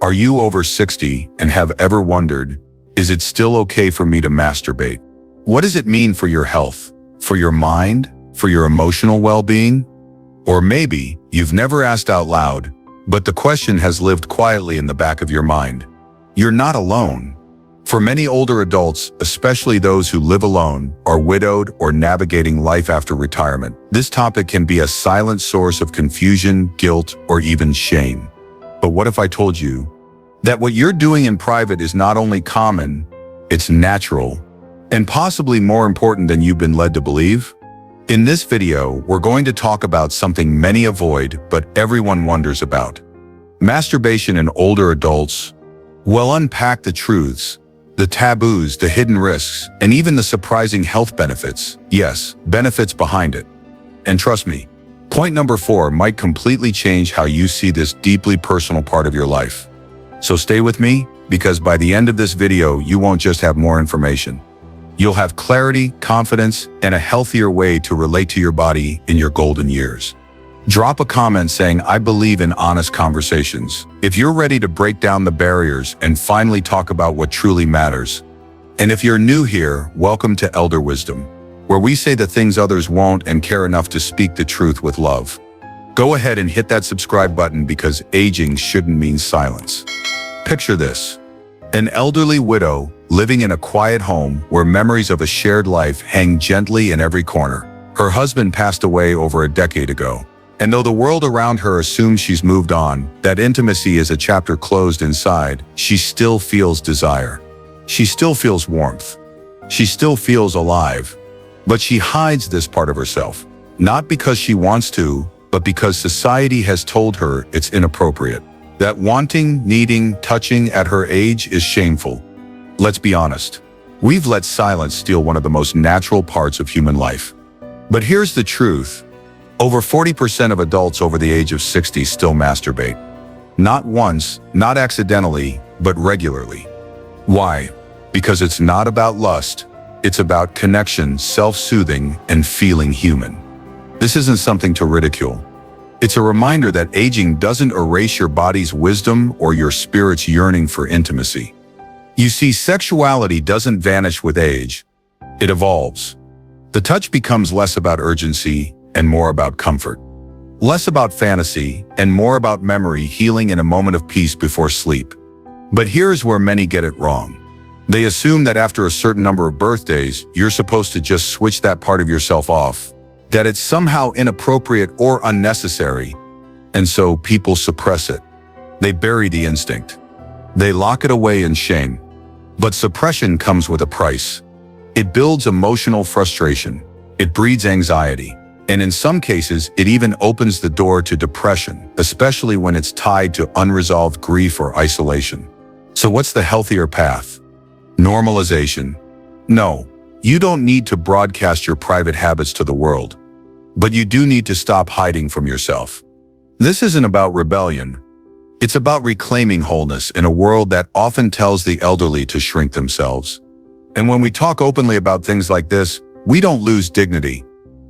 Are you over 60 and have ever wondered, is it still okay for me to masturbate? What does it mean for your health, for your mind, for your emotional well-being? Or maybe you've never asked out loud, but the question has lived quietly in the back of your mind. You're not alone. For many older adults, especially those who live alone, are widowed, or navigating life after retirement, this topic can be a silent source of confusion, guilt, or even shame. But what if I told you that what you're doing in private is not only common, it's natural, and possibly more important than you've been led to believe? In this video, we're going to talk about something many avoid, but everyone wonders about. Masturbation in older adults. We'll unpack the truths, the taboos, the hidden risks, and even the surprising health benefits. Yes, benefits behind it. And trust me, point number 4 might completely change how you see this deeply personal part of your life. So stay with me, because by the end of this video, you won't just have more information. You'll have clarity, confidence, and a healthier way to relate to your body in your golden years. Drop a comment saying, I believe in honest conversations, if you're ready to break down the barriers and finally talk about what truly matters. And if you're new here, welcome to ElderWisdom, where we say the things others won't and care enough to speak the truth with love. Go ahead and hit that subscribe button, because aging shouldn't mean silence. Picture this: an elderly widow living in a quiet home where memories of a shared life hang gently in every corner. Her husband passed away over a decade ago, and though the world around her assumes she's moved on, that intimacy is a chapter closed inside, she still feels desire. She still feels warmth. She still feels alive. But she hides this part of herself, not because she wants to, but because society has told her it's inappropriate. That wanting, needing, touching at her age is shameful. Let's be honest. We've let silence steal one of the most natural parts of human life. But here's the truth. Over 40% of adults over the age of 60 still masturbate. Not once, not accidentally, but regularly. Why? Because it's not about lust. It's about connection, self-soothing, and feeling human. This isn't something to ridicule. It's a reminder that aging doesn't erase your body's wisdom or your spirit's yearning for intimacy. You see, sexuality doesn't vanish with age. It evolves. The touch becomes less about urgency and more about comfort. Less about fantasy and more about memory, healing in a moment of peace before sleep. But here's where many get it wrong. They assume that after a certain number of birthdays, you're supposed to just switch that part of yourself off, that it's somehow inappropriate or unnecessary, and so people suppress it. They bury the instinct. They lock it away in shame. But suppression comes with a price. It builds emotional frustration. It breeds anxiety. And in some cases, it even opens the door to depression, especially when it's tied to unresolved grief or isolation. So what's the healthier path? Normalization. No, you don't need to broadcast your private habits to the world. But you do need to stop hiding from yourself. This isn't about rebellion. It's about reclaiming wholeness in a world that often tells the elderly to shrink themselves. And when we talk openly about things like this, we don't lose dignity.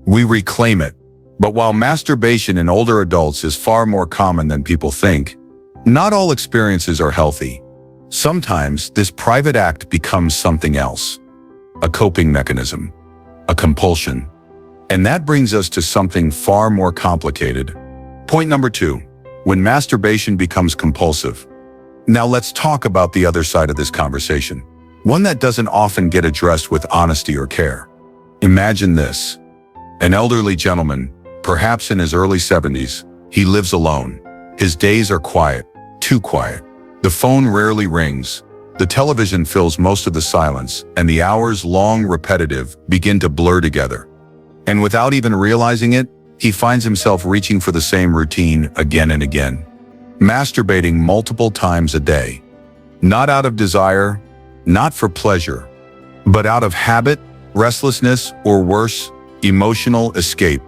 We reclaim it. But while masturbation in older adults is far more common than people think, not all experiences are healthy. Sometimes this private act becomes something else. A coping mechanism. A compulsion. And that brings us to something far more complicated. Point number 2. When masturbation becomes compulsive. Now let's talk about the other side of this conversation. One that doesn't often get addressed with honesty or care. Imagine this. An elderly gentleman, perhaps in his early 70s, he lives alone. His days are quiet, too quiet. The phone rarely rings. The television fills most of the silence, and the hours, long, repetitive, begin to blur together. And without even realizing it, he finds himself reaching for the same routine again and again. Masturbating multiple times a day. Not out of desire, not for pleasure, but out of habit, restlessness, or worse, emotional escape.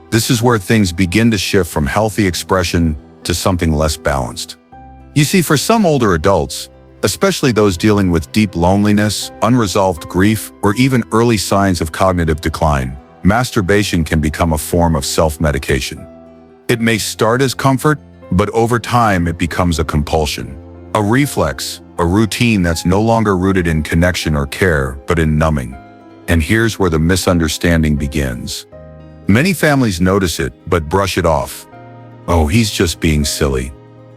This is where things begin to shift from healthy expression to something less balanced. You see, for some older adults, especially those dealing with deep loneliness, unresolved grief, or even early signs of cognitive decline, masturbation can become a form of self-medication. It may start as comfort, but over time it becomes a compulsion. A reflex, a routine that's no longer rooted in connection or care, but in numbing. And here's where the misunderstanding begins. Many families notice it, but brush it off. Oh, he's just being silly.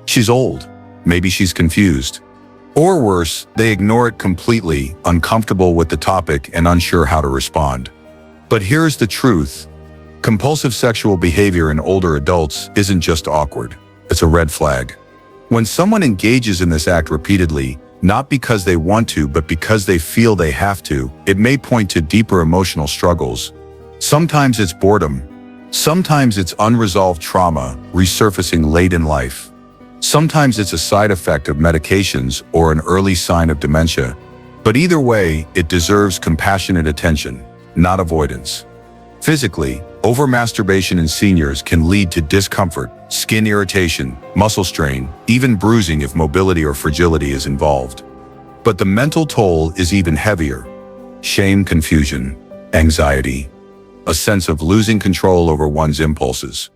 She's old. Maybe she's confused. Or worse, they ignore it completely, uncomfortable with the topic and unsure how to respond. But here's the truth. Compulsive sexual behavior in older adults isn't just awkward. It's a red flag. When someone engages in this act repeatedly, not because they want to, but because they feel they have to, it may point to deeper emotional struggles. Sometimes it's boredom. Sometimes it's unresolved trauma resurfacing late in life. Sometimes it's a side effect of medications or an early sign of dementia. But either way, it deserves compassionate attention, not avoidance. Physically, overmasturbation in seniors can lead to discomfort, skin irritation, muscle strain, even bruising if mobility or fragility is involved. But the mental toll is even heavier. Shame, confusion, anxiety, a sense of losing control over one's impulses.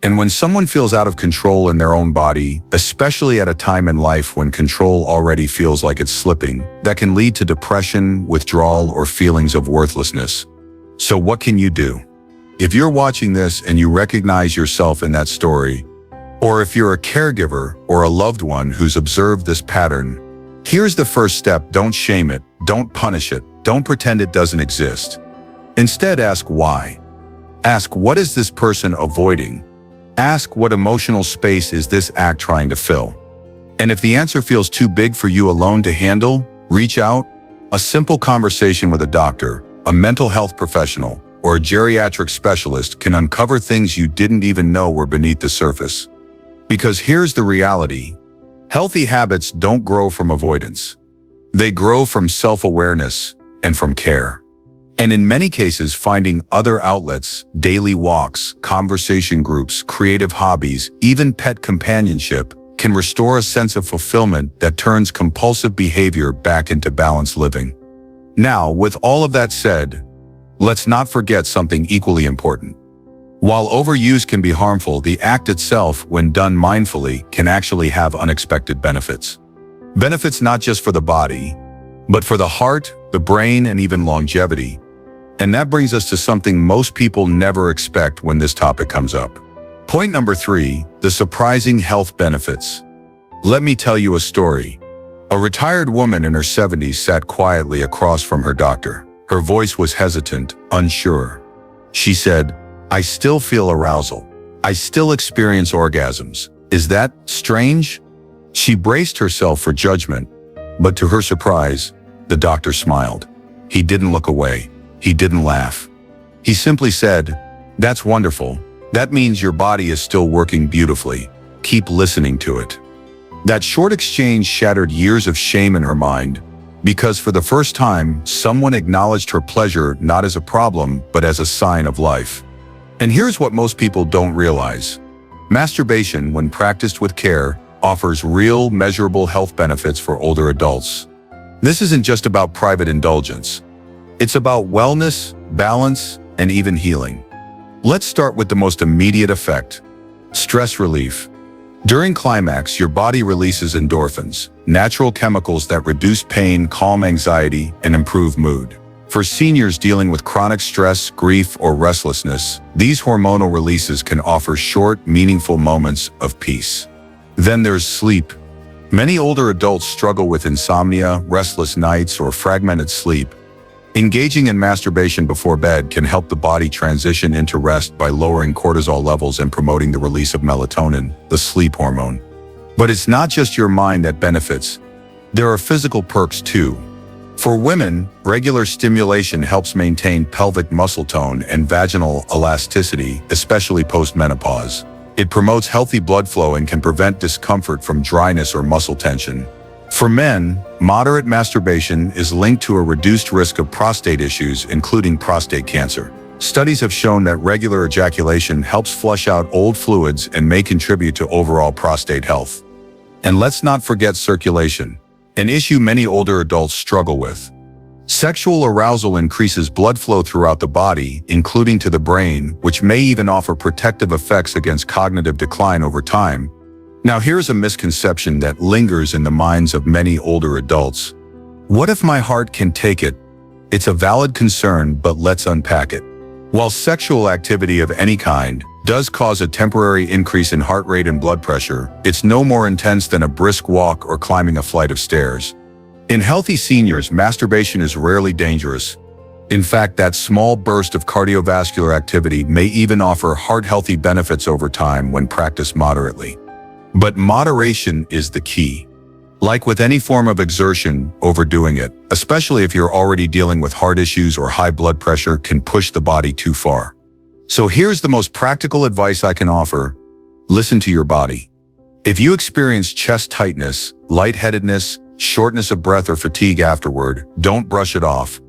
And when someone feels out of control in their own body, especially at a time in life when control already feels like it's slipping, that can lead to depression, withdrawal, or feelings of worthlessness. So what can you do? If you're watching this and you recognize yourself in that story, or if you're a caregiver or a loved one who's observed this pattern, here's the first step. Don't shame it. Don't punish it. Don't pretend it doesn't exist. Instead, ask why. Ask, what is this person avoiding? Ask, what emotional space is this act trying to fill? And if the answer feels too big for you alone to handle, reach out. A simple conversation with a doctor, a mental health professional, or a geriatric specialist can uncover things you didn't even know were beneath the surface. Because here's the reality. Healthy habits don't grow from avoidance. They grow from self-awareness and from care. And in many cases, finding other outlets, daily walks, conversation groups, creative hobbies, even pet companionship, can restore a sense of fulfillment that turns compulsive behavior back into balanced living. Now, with all of that said, let's not forget something equally important. While overuse can be harmful, the act itself, when done mindfully, can actually have unexpected benefits. Benefits not just for the body, but for the heart, the brain, and even longevity. And that brings us to something most people never expect when this topic comes up. Point number 3, the surprising health benefits. Let me tell you a story. A retired woman in her 70s sat quietly across from her doctor. Her voice was hesitant, unsure. She said, "I still feel arousal. I still experience orgasms. Is that strange?" She braced herself for judgment, but to her surprise, the doctor smiled. He didn't look away. He didn't laugh. He simply said, "That's wonderful. That means your body is still working beautifully. Keep listening to it." That short exchange shattered years of shame in her mind, because for the first time, someone acknowledged her pleasure not as a problem, but as a sign of life. And here's what most people don't realize. Masturbation, when practiced with care, offers real, measurable health benefits for older adults. This isn't just about private indulgence. It's about wellness, balance, and even healing. Let's start with the most immediate effect: stress relief. During climax, your body releases endorphins, natural chemicals that reduce pain, calm anxiety, and improve mood. For seniors dealing with chronic stress, grief, or restlessness, these hormonal releases can offer short, meaningful moments of peace. Then there's sleep. Many older adults struggle with insomnia, restless nights, or fragmented sleep. Engaging in masturbation before bed can help the body transition into rest by lowering cortisol levels and promoting the release of melatonin, the sleep hormone. But it's not just your mind that benefits. There are physical perks too. For women, regular stimulation helps maintain pelvic muscle tone and vaginal elasticity, especially post-menopause. It promotes healthy blood flow and can prevent discomfort from dryness or muscle tension. For men, moderate masturbation is linked to a reduced risk of prostate issues, including prostate cancer. Studies have shown that regular ejaculation helps flush out old fluids and may contribute to overall prostate health. And let's not forget circulation, an issue many older adults struggle with. Sexual arousal increases blood flow throughout the body, including to the brain, which may even offer protective effects against cognitive decline over time. Now here's a misconception that lingers in the minds of many older adults. What if my heart can take it? It's a valid concern, but let's unpack it. While sexual activity of any kind does cause a temporary increase in heart rate and blood pressure, it's no more intense than a brisk walk or climbing a flight of stairs. In healthy seniors, masturbation is rarely dangerous. In fact, that small burst of cardiovascular activity may even offer heart-healthy benefits over time when practiced moderately. But moderation is the key. Like with any form of exertion, overdoing it, especially if you're already dealing with heart issues or high blood pressure, can push the body too far. So here's the most practical advice I can offer. Listen to your body. If you experience chest tightness, lightheadedness, shortness of breath or fatigue afterward, don't brush it off.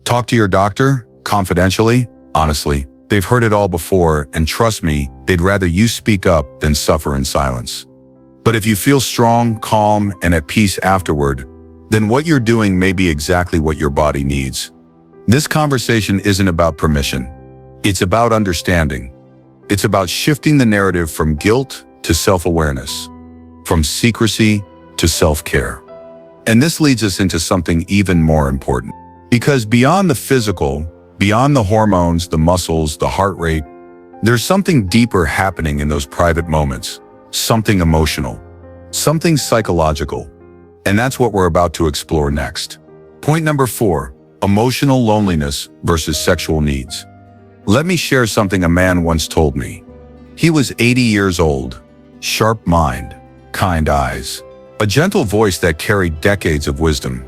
Talk to your doctor, confidentially, honestly. They've heard it all before, and trust me, they'd rather you speak up than suffer in silence. But if you feel strong, calm, and at peace afterward, then what you're doing may be exactly what your body needs. This conversation isn't about permission. It's about understanding. It's about shifting the narrative from guilt to self-awareness, from secrecy to self-care. And this leads us into something even more important. Because beyond the physical, beyond the hormones, the muscles, the heart rate, there's something deeper happening in those private moments. Something emotional, something psychological. And that's what we're about to explore next. Point number 4, emotional loneliness versus sexual needs. Let me share something a man once told me. He was 80 years old, sharp mind, kind eyes, a gentle voice that carried decades of wisdom.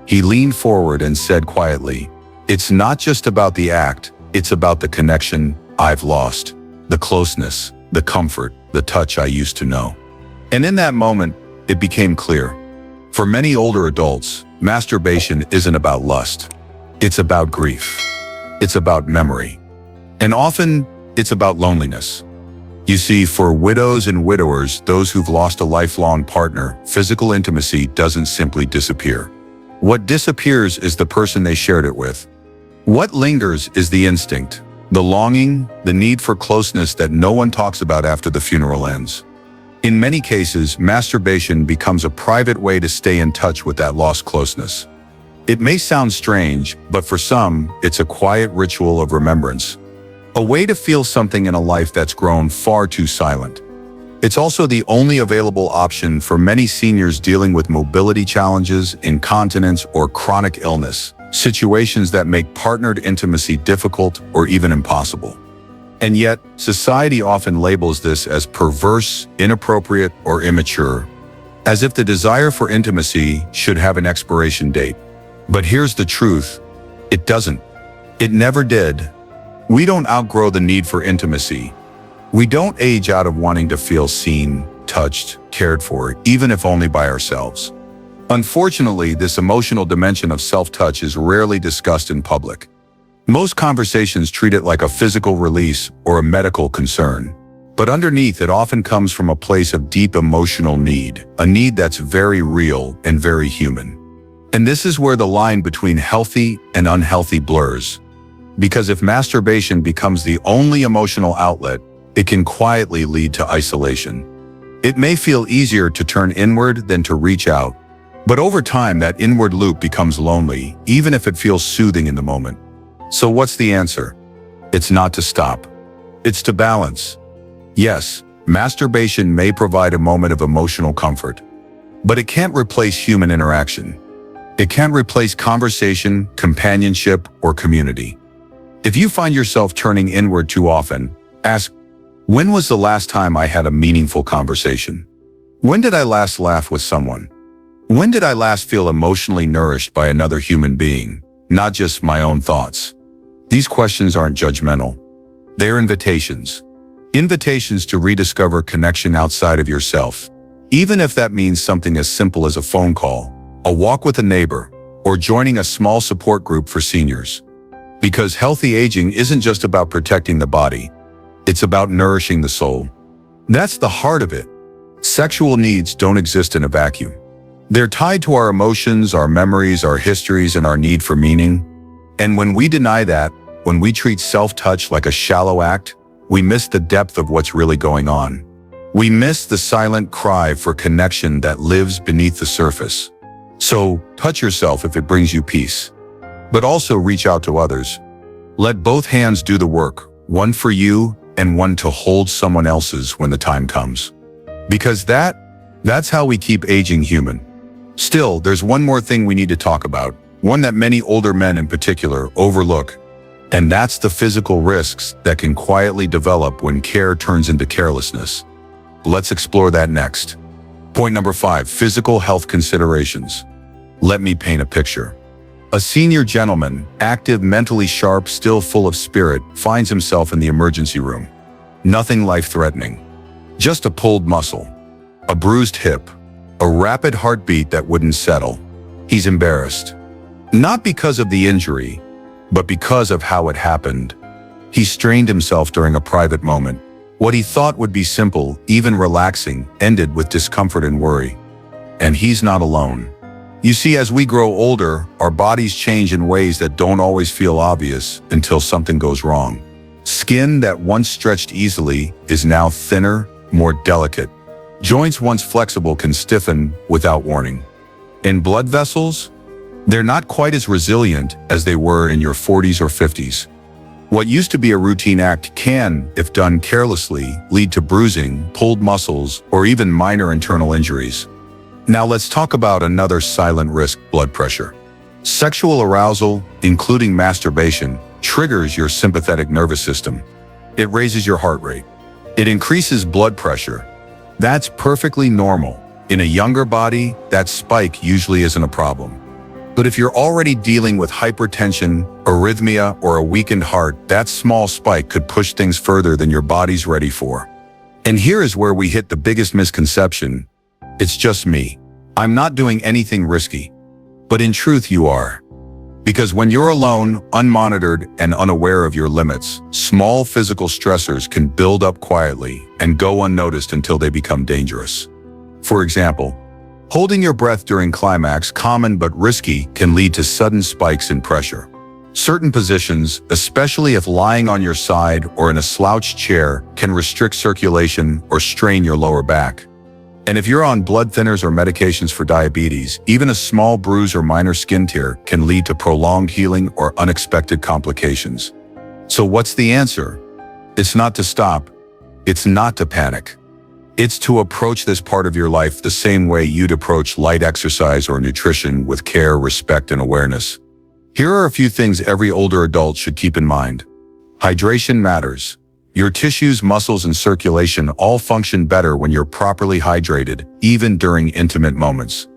He leaned forward and said quietly, "It's not just about the act, it's about the connection I've lost, the closeness, the comfort, the touch I used to know." And in that moment, it became clear. For many older adults, masturbation isn't about lust. It's about grief. It's about memory. And often, it's about loneliness. You see, for widows and widowers, those who've lost a lifelong partner, physical intimacy doesn't simply disappear. What disappears is the person they shared it with. What lingers is the instinct, the longing, the need for closeness that no one talks about after the funeral ends. In many cases, masturbation becomes a private way to stay in touch with that lost closeness. It may sound strange, but for some, it's a quiet ritual of remembrance. A way to feel something in a life that's grown far too silent. It's also the only available option for many seniors dealing with mobility challenges, incontinence, or chronic illness. Situations that make partnered intimacy difficult or even impossible. And yet, society often labels this as perverse, inappropriate, or immature, as if the desire for intimacy should have an expiration date. But here's the truth. It doesn't. It never did. We don't outgrow the need for intimacy. We don't age out of wanting to feel seen, touched, cared for, even if only by ourselves. Unfortunately, this emotional dimension of self-touch is rarely discussed in public. Most conversations treat it like a physical release or a medical concern. But underneath, it often comes from a place of deep emotional need, a need that's very real and very human. And this is where the line between healthy and unhealthy blurs. Because if masturbation becomes the only emotional outlet, it can quietly lead to isolation. It may feel easier to turn inward than to reach out. But over time, that inward loop becomes lonely, even if it feels soothing in the moment. So what's the answer? It's not to stop. It's to balance. Yes, masturbation may provide a moment of emotional comfort, but it can't replace human interaction. It can't replace conversation, companionship, or community. If you find yourself turning inward too often, ask, when was the last time I had a meaningful conversation? When did I last laugh with someone? When did I last feel emotionally nourished by another human being, not just my own thoughts? These questions aren't judgmental. They're invitations. Invitations to rediscover connection outside of yourself, even if that means something as simple as a phone call, a walk with a neighbor, or joining a small support group for seniors. Because healthy aging isn't just about protecting the body, it's about nourishing the soul. That's the heart of it. Sexual needs don't exist in a vacuum. They're tied to our emotions, our memories, our histories, and our need for meaning. And when we deny that, when we treat self-touch like a shallow act, we miss the depth of what's really going on. We miss the silent cry for connection that lives beneath the surface. So, touch yourself if it brings you peace. But also reach out to others. Let both hands do the work, one for you and one to hold someone else's when the time comes. Because that's how we keep aging human. Still, there's one more thing we need to talk about, one that many older men in particular overlook, and that's the physical risks that can quietly develop when care turns into carelessness. Let's explore that next. Point number 5, physical health considerations. Let me paint a picture. A senior gentleman, active, mentally sharp, still full of spirit, finds himself in the emergency room. Nothing life-threatening. Just a pulled muscle, a bruised hip, a rapid heartbeat that wouldn't settle. He's embarrassed. Not because of the injury, but because of how it happened. He strained himself during a private moment. What he thought would be simple, even relaxing, ended with discomfort and worry. And he's not alone. You see, as we grow older, our bodies change in ways that don't always feel obvious until something goes wrong. Skin that once stretched easily is now thinner, more delicate. Joints once flexible can stiffen without warning. In blood vessels, they're not quite as resilient as they were in your 40s or 50s. What used to be a routine act can, if done carelessly, lead to bruising, pulled muscles, or even minor internal injuries. Now let's talk about another silent risk: blood pressure. Sexual arousal, including masturbation, triggers your sympathetic nervous system. It raises your heart rate. It increases blood pressure. That's perfectly normal. In a younger body, that spike usually isn't a problem. But if you're already dealing with hypertension, arrhythmia, or a weakened heart, that small spike could push things further than your body's ready for. And here is where we hit the biggest misconception. It's just me. I'm not doing anything risky. But in truth, you are. Because when you're alone, unmonitored, and unaware of your limits, small physical stressors can build up quietly and go unnoticed until they become dangerous. For example, holding your breath during climax, common but risky, can lead to sudden spikes in pressure. Certain positions, especially if lying on your side or in a slouched chair, can restrict circulation or strain your lower back. And if you're on blood thinners or medications for diabetes, even a small bruise or minor skin tear can lead to prolonged healing or unexpected complications. So what's the answer? It's not to stop. It's not to panic. It's to approach this part of your life the same way you'd approach light exercise or nutrition, with care, respect, and awareness. Here are a few things every older adult should keep in mind. Hydration matters. Your tissues, muscles, and circulation all function better when you're properly hydrated, even during intimate moments.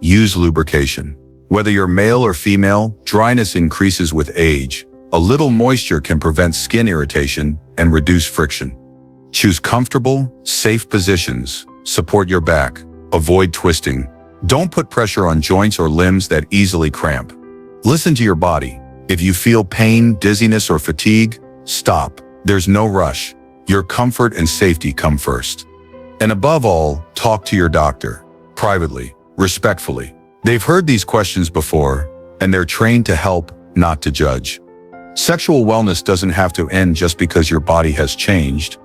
Use lubrication. Whether you're male or female, dryness increases with age. A little moisture can prevent skin irritation and reduce friction. Choose comfortable, safe positions. Support your back. Avoid twisting. Don't put pressure on joints or limbs that easily cramp. Listen to your body. If you feel pain, dizziness, or fatigue, stop. There's no rush. Your comfort and safety come first. And above all, talk to your doctor, privately, respectfully. They've heard these questions before, and they're trained to help, not to judge. Sexual wellness doesn't have to end just because your body has changed,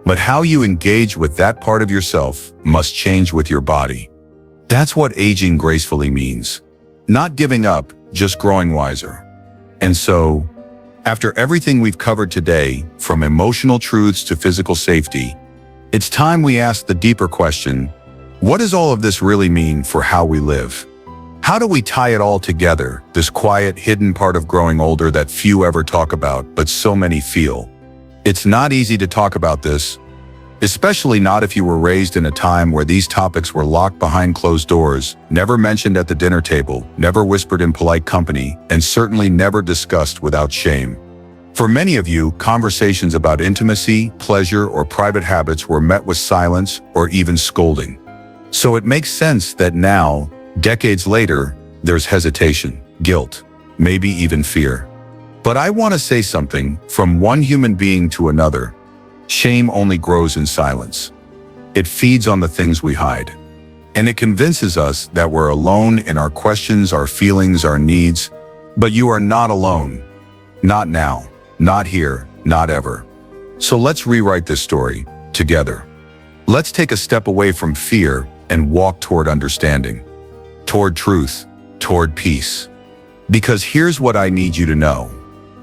but how you engage with that part of yourself must change with your body. That's what aging gracefully means. Not giving up, just growing wiser. And so, after everything we've covered today, from emotional truths to physical safety, it's time we ask the deeper question: what does all of this really mean for how we live? How do we tie it all together, this quiet, hidden part of growing older that few ever talk about, but so many feel? It's not easy to talk about this, especially not if you were raised in a time where these topics were locked behind closed doors, never mentioned at the dinner table, never whispered in polite company, and certainly never discussed without shame. For many of you, conversations about intimacy, pleasure, or private habits were met with silence or even scolding. So it makes sense that now, decades later, there's hesitation, guilt, maybe even fear. But I want to say something, from one human being to another. Shame only grows in silence. It feeds on the things we hide. And it convinces us that we're alone in our questions, our feelings, our needs. But you are not alone. Not now, not here, not ever. So let's rewrite this story together. Let's take a step away from fear and walk toward understanding, toward truth, toward peace. Because here's what I need you to know.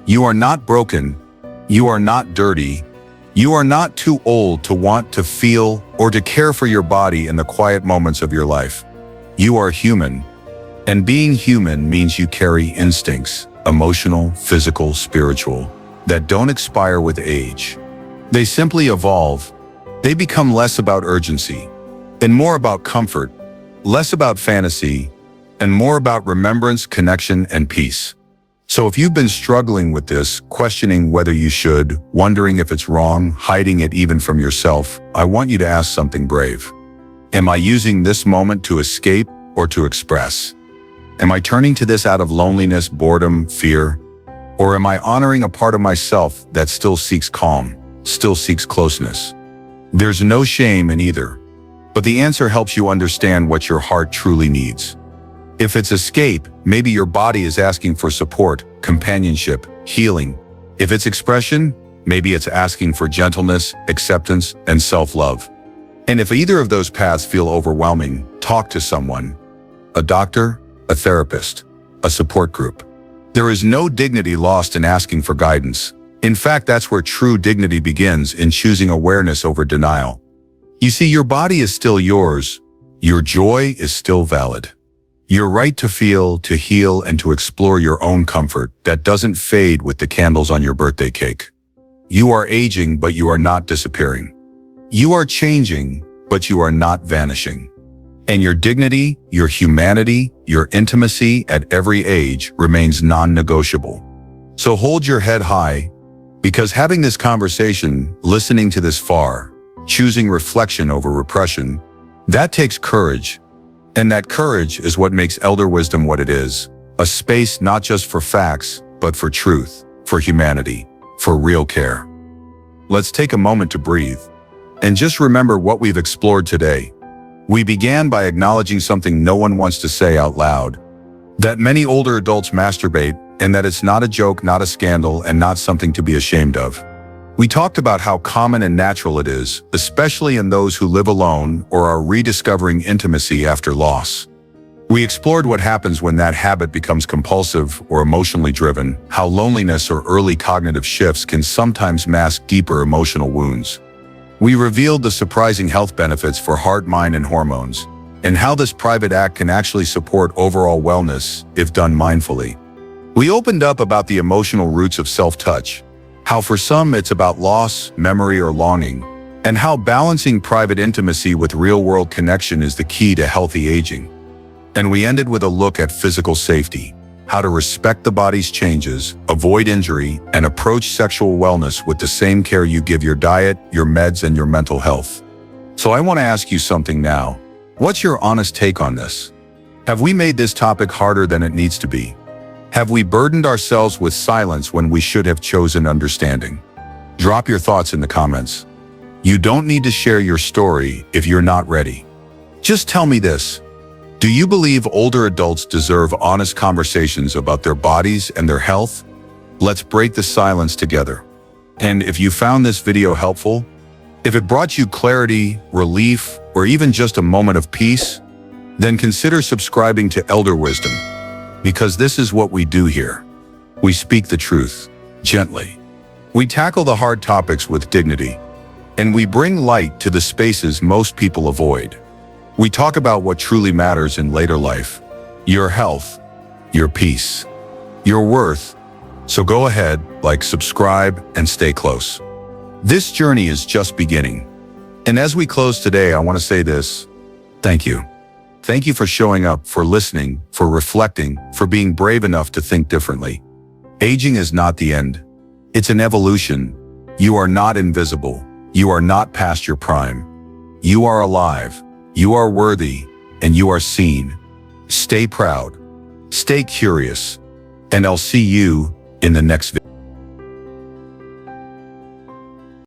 You are not broken. You are not dirty. You are not too old to want to feel or to care for your body in the quiet moments of your life. You are human. And being human means you carry instincts, emotional, physical, spiritual, that don't expire with age. They simply evolve. They become less about urgency and more about comfort, less about fantasy, and more about remembrance, connection, and peace. So if you've been struggling with this, questioning whether you should, wondering if it's wrong, hiding it even from yourself, I want you to ask something brave. Am I using this moment to escape or to express? Am I turning to this out of loneliness, boredom, fear? Or am I honoring a part of myself that still seeks calm, still seeks closeness? There's no shame in either, but the answer helps you understand what your heart truly needs. If it's escape, maybe your body is asking for support, companionship, healing. If it's expression, maybe it's asking for gentleness, acceptance, and self-love. And if either of those paths feel overwhelming, talk to someone. A doctor, a therapist, a support group. There is no dignity lost in asking for guidance. In fact, that's where true dignity begins, in choosing awareness over denial. You see, your body is still yours. Your joy is still valid. Your right to feel, to heal, and to explore your own comfort, that doesn't fade with the candles on your birthday cake. You are aging, but you are not disappearing. You are changing, but you are not vanishing. And your dignity, your humanity, your intimacy at every age remains non-negotiable. So hold your head high, because having this conversation, listening to this far, choosing reflection over repression, that takes courage. And that courage is what makes Elder Wisdom what it is, a space not just for facts, but for truth, for humanity, for real care. Let's take a moment to breathe and just remember what we've explored today. We began by acknowledging something no one wants to say out loud, that many older adults masturbate, and that it's not a joke, not a scandal, and not something to be ashamed of. We talked about how common and natural it is, especially in those who live alone or are rediscovering intimacy after loss. We explored what happens when that habit becomes compulsive or emotionally driven, how loneliness or early cognitive shifts can sometimes mask deeper emotional wounds. We revealed the surprising health benefits for heart, mind, and hormones, and how this private act can actually support overall wellness if done mindfully. We opened up about the emotional roots of self-touch, how for some it's about loss, memory, or longing, and how balancing private intimacy with real-world connection is the key to healthy aging. And we ended with a look at physical safety, how to respect the body's changes, avoid injury, and approach sexual wellness with the same care you give your diet, your meds, and your mental health. So I want to ask you something now. What's your honest take on this? Have we made this topic harder than it needs to be? Have we burdened ourselves with silence when we should have chosen understanding? Drop your thoughts in the comments. You don't need to share your story if you're not ready. Just tell me this. Do you believe older adults deserve honest conversations about their bodies and their health? Let's break the silence together. And if you found this video helpful, if it brought you clarity, relief, or even just a moment of peace, then consider subscribing to Elder Wisdom, because this is what we do here. We speak the truth, gently. We tackle the hard topics with dignity, and we bring light to the spaces most people avoid. We talk about what truly matters in later life, your health, your peace, your worth. So go ahead, like, subscribe, and stay close. This journey is just beginning. And as we close today, I want to say this. Thank you. Thank you for showing up, for listening, for reflecting, for being brave enough to think differently. Aging is not the end. It's an evolution. You are not invisible. You are not past your prime. You are alive. You are worthy, and you are seen. Stay proud, stay curious, and I'll see you in the next video.